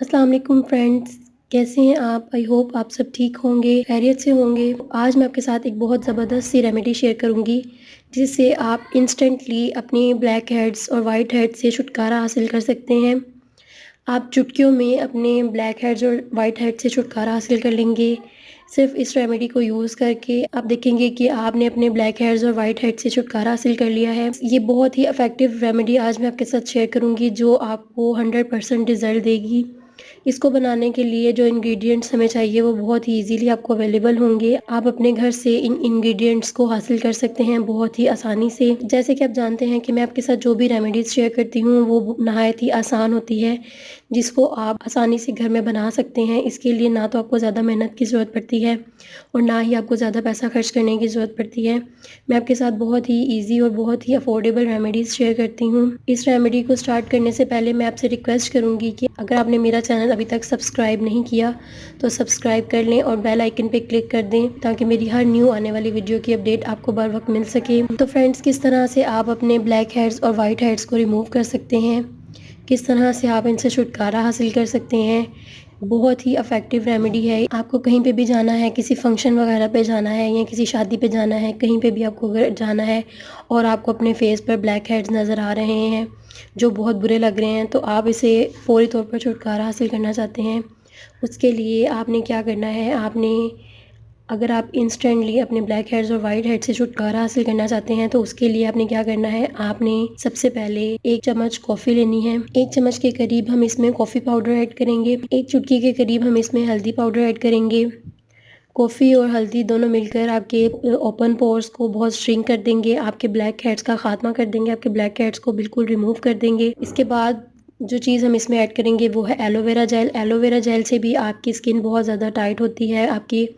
अस्सलाम वालेकुम फ्रेंड्स, कैसे हैं आप? आई होप आप सब ठीक होंगे, खैरियत से होंगे। आज मैं आपके साथ एक बहुत ज़बरदस्त सी रेमेडी शेयर करूंगी, जिससे आप इंस्टेंटली अपनी ब्लैक हेड्स और वाइट हेड्स से छुटकारा हासिल कर सकते हैं। आप चुटकियों में अपने ब्लैक हेड्स और वाइट हेड्स से छुटकारा हासिल कर लेंगे। सिर्फ इस रेमेडी को यूज़ करके आप देखेंगे कि आपने अपने ब्लैक हेड्स और वाइट हेड्स से छुटकारा हासिल कर लिया है। ये बहुत ही इफ़ेक्टिव रेमेडी आज मैं आपके साथ शेयर करूंगी, जो आपको 100% रिज़ल्ट देगी। इसको बनाने के लिए जो इंग्रेडिएंट्स हमें चाहिए वो बहुत ही ईज़िली आपको अवेलेबल होंगे। आप अपने घर से इन इंग्रेडिएंट्स को हासिल कर सकते हैं बहुत ही आसानी से। जैसे कि आप जानते हैं कि मैं आपके साथ जो भी रेमेडीज़ शेयर करती हूँ वो नहायत ही आसान होती है, जिसको आप आसानी से घर में बना सकते हैं। इसके लिए ना तो आपको ज़्यादा मेहनत की ज़रूरत पड़ती है और ना ही आपको ज़्यादा पैसा खर्च करने की ज़रूरत पड़ती है। मैं आपके साथ बहुत ही ईज़ी और बहुत ही अफोर्डेबल रेमेडीज़ शेयर करती हूँ। इस रेमेडी को स्टार्ट करने से पहले मैं आपसे रिक्वेस्ट करूँगी कि अगर आपने मेरा चैनल अभी तक सब्सक्राइब नहीं किया तो सब्सक्राइब कर लें और बेल आइकन पे क्लिक कर दें, ताकि मेरी हर न्यू आने वाली वीडियो की अपडेट आपको बर वक्त मिल सके। तो फ्रेंड्स, किस तरह से आप अपने ब्लैक हेड्स और वाइट हेड्स को रिमूव कर सकते हैं, किस तरह से आप इनसे छुटकारा हासिल कर सकते हैं, बहुत ही इफ़ेक्टिव रेमेडी है। आपको कहीं पे भी जाना है, किसी फंक्शन वगैरह पे जाना है या किसी शादी पे जाना है, कहीं पे भी आपको अगर जाना है और आपको अपने फेस पर ब्लैक हेड्स नज़र आ रहे हैं जो बहुत बुरे लग रहे हैं, तो आप इसे फ़ौरी तौर पर छुटकारा हासिल करना चाहते हैं, उसके लिए आपने क्या करना है, आपने अगर आप इंस्टेंटली अपने ब्लैक हेड्स और वाइट हेड्स से छुटकारा हासिल करना चाहते हैं, तो उसके लिए आपने क्या करना है, आपने सबसे पहले 1 चम्मच कॉफ़ी लेनी है। 1 चम्मच के करीब हम इसमें कॉफ़ी पाउडर ऐड करेंगे। 1 चुटकी के करीब हम इसमें हल्दी पाउडर ऐड करेंगे। कॉफ़ी और हल्दी दोनों मिलकर आपके ओपन पोर्स को बहुत श्रिंक कर देंगे, आपके ब्लैक हेड्स का ख़ात्मा कर देंगे, आपके ब्लैक हेड्स को बिल्कुल रिमूव कर देंगे। इसके बाद जो चीज़ हम इसमें ऐड करेंगे वो है एलोवेरा जेल। एलोवेरा जेल से भी आपकी स्किन बहुत ज़्यादा टाइट होती है, आपकी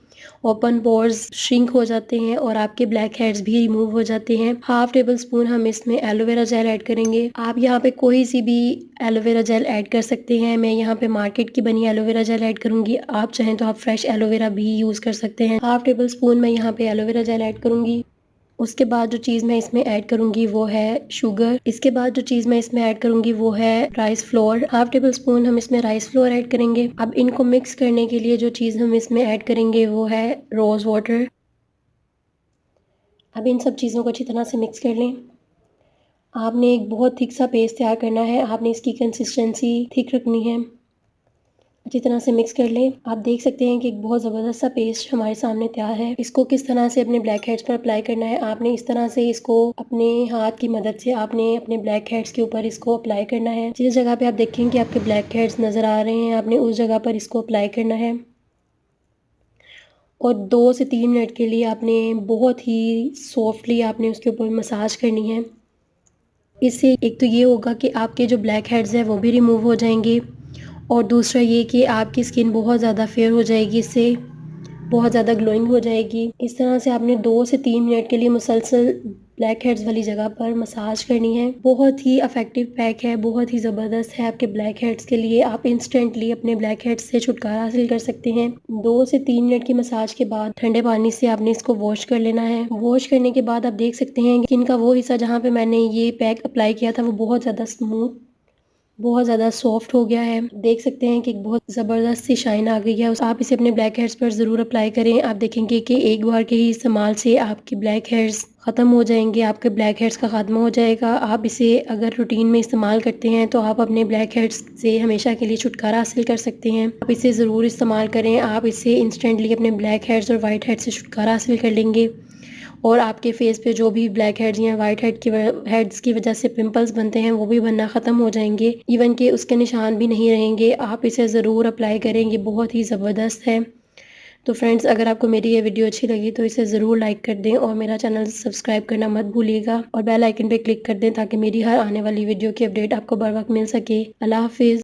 ओपन पोर्स श्रिंक हो जाते हैं और आपके ब्लैक हेड्स भी रिमूव हो जाते हैं। हाफ टेबल स्पून हम इसमें एलोवेरा जेल ऐड करेंगे। आप यहाँ पे कोई सी भी एलोवेरा जेल ऐड कर सकते हैं। मैं यहाँ पे मार्केट की बनी एलोवेरा जेल ऐड करूँगी, आप चाहें तो आप फ्रेश एलोवेरा भी यूज़ कर सकते हैं। हाफ टेबल स्पून मैं यहाँ पे एलोवेरा जेल ऐड करूँगी। उसके बाद जो चीज़ मैं इसमें ऐड करूँगी वो है शुगर। इसके बाद जो चीज़ मैं इसमें ऐड करूँगी वो है rice flour. Half table spoon हम इसमें राइस फ्लोर ऐड करेंगे। अब इनको मिक्स करने के लिए जो चीज़ हम इसमें ऐड करेंगे वो है रोज़ वाटर। अब इन सब चीज़ों को अच्छी तरह से मिक्स कर लें। आपने एक बहुत थिक सा पेस्ट तैयार करना है, आपने इसकी कंसिस्टेंसी थिक रखनी है। अच्छी तरह से मिक्स कर लें। आप देख सकते हैं कि एक बहुत ज़बरदस्त सा पेस्ट हमारे सामने तैयार है। इसको किस तरह से अपने ब्लैक हेड्स पर अप्लाई करना है, आपने इस तरह से इसको अपने हाथ की मदद से आपने अपने ब्लैक हेड्स के ऊपर इसको अप्लाई करना है। जिस जगह पे आप देखें कि आपके ब्लैक हेड्स नज़र आ रहे हैं, आपने उस जगह पर इसको अप्लाई करना है और 2 से 3 मिनट के लिए आपने बहुत ही सॉफ्टली आपने उसके ऊपर मसाज करनी है। इससे एक तो ये होगा कि आपके जो ब्लैक हेड्स हैं वो भी रिमूव हो जाएंगे और दूसरा ये कि आपकी स्किन बहुत ज़्यादा फेयर हो जाएगी, इससे बहुत ज़्यादा ग्लोइंग हो जाएगी। इस तरह से आपने 2 से 3 मिनट के लिए मुसलसल ब्लैक हेड्स वाली जगह पर मसाज करनी है। बहुत ही इफ़ेक्टिव पैक है, बहुत ही ज़बरदस्त है आपके ब्लैक हेड्स के लिए। आप इंस्टेंटली अपने ब्लैक हेड्स से छुटकारा हासिल कर सकते हैं। 2 से 3 मिनट की मसाज के बाद ठंडे पानी से आपने इसको वॉश कर लेना है। वॉश करने के बाद आप देख सकते हैं कि इनका वो हिस्सा जहाँ पे मैंने ये पैक अप्लाई किया था वो बहुत ज़्यादा स्मूथ, बहुत ज़्यादा सॉफ्ट हो गया है। देख सकते हैं कि एक बहुत ज़बरदस्त सी शाइन आ गई है। आप इसे अपने ब्लैक हेड्स पर ज़रूर अप्लाई करें। आप देखेंगे कि एक बार के ही इस्तेमाल से आपके ब्लैक हेड्स ख़त्म हो जाएंगे, आपके ब्लैक हेड्स का खात्मा हो जाएगा। आप इसे अगर रूटीन में इस्तेमाल करते हैं तो आप अपने ब्लैक हेड्स से हमेशा के लिए छुटकारा हासिल कर सकते हैं। आप इसे ज़रूर इस्तेमाल करें। आप इससे इंस्टेंटली अपने ब्लैक हेड्स और वाइट हेड्स से छुटकारा हासिल कर लेंगे और आपके फेस पे जो भी ब्लैक हेड्स या वाइट हेड्स की वजह से पिंपल्स बनते हैं वो भी बनना ख़त्म हो जाएंगे, इवन कि उसके निशान भी नहीं रहेंगे। आप इसे ज़रूर अप्लाई करें, ये बहुत ही ज़बरदस्त है। तो फ्रेंड्स, अगर आपको मेरी ये वीडियो अच्छी लगी तो इसे ज़रूर लाइक कर दें और मेरा चैनल सब्सक्राइब करना मत भूलिएगा और बेल आइकन पे क्लिक कर दें, ताकि मेरी हर आने वाली वीडियो की अपडेट आपको बर वक्त मिल सके। अल्लाह हाफिज़।